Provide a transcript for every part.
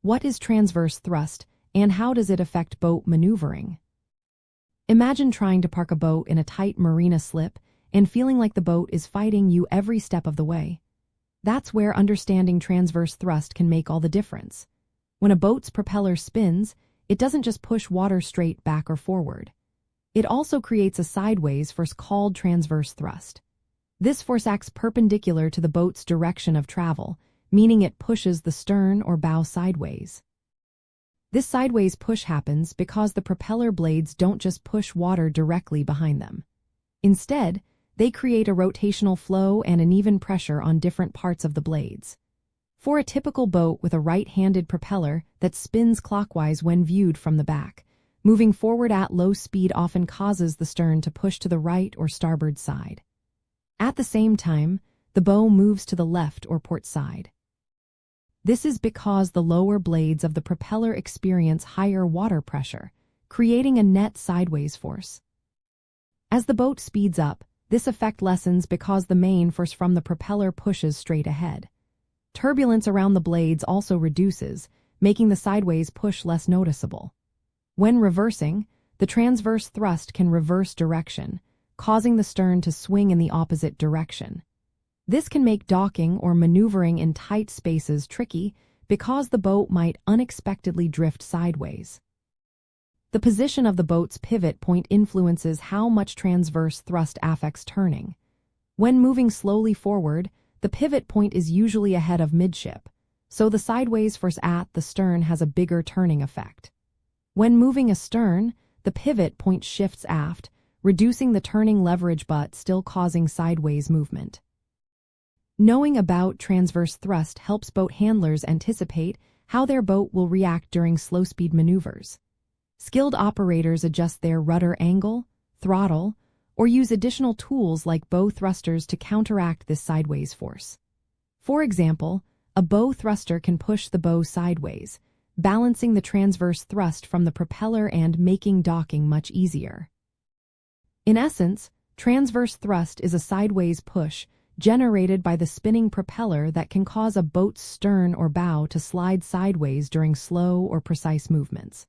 What is transverse thrust, and how does it affect boat maneuvering? Imagine trying to park a boat in a tight marina slip and feeling like the boat is fighting you every step of the way. That's where understanding transverse thrust can make all the difference. When a boat's propeller spins, it doesn't just push water straight back or forward. It also creates a sideways force called transverse thrust. This force acts perpendicular to the boat's direction of travel, meaning it pushes the stern or bow sideways. This sideways push happens because the propeller blades don't just push water directly behind them. Instead, they create a rotational flow and an even pressure on different parts of the blades. For a typical boat with a right-handed propeller that spins clockwise when viewed from the back, moving forward at low speed often causes the stern to push to the right or starboard side. At the same time, the bow moves to the left or port side. This is because the lower blades of the propeller experience higher water pressure, creating a net sideways force. As the boat speeds up, this effect lessens because the main force from the propeller pushes straight ahead. Turbulence around the blades also reduces, making the sideways push less noticeable. When reversing, the transverse thrust can reverse direction, causing the stern to swing in the opposite direction. This can make docking or maneuvering in tight spaces tricky because the boat might unexpectedly drift sideways. The position of the boat's pivot point influences how much transverse thrust affects turning. When moving slowly forward, the pivot point is usually ahead of midship, so the sideways force at the stern has a bigger turning effect. When moving astern, the pivot point shifts aft, reducing the turning leverage but still causing sideways movement. Knowing about transverse thrust helps boat handlers anticipate how their boat will react during slow-speed maneuvers. Skilled operators adjust their rudder angle, throttle, or use additional tools like bow thrusters to counteract this sideways force. For example, a bow thruster can push the bow sideways, balancing the transverse thrust from the propeller and making docking much easier. In essence, transverse thrust is a sideways push generated by the spinning propeller that can cause a boat's stern or bow to slide sideways during slow or precise movements.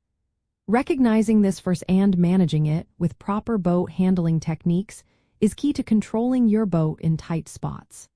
Recognizing this force and managing it with proper boat handling techniques is key to controlling your boat in tight spots.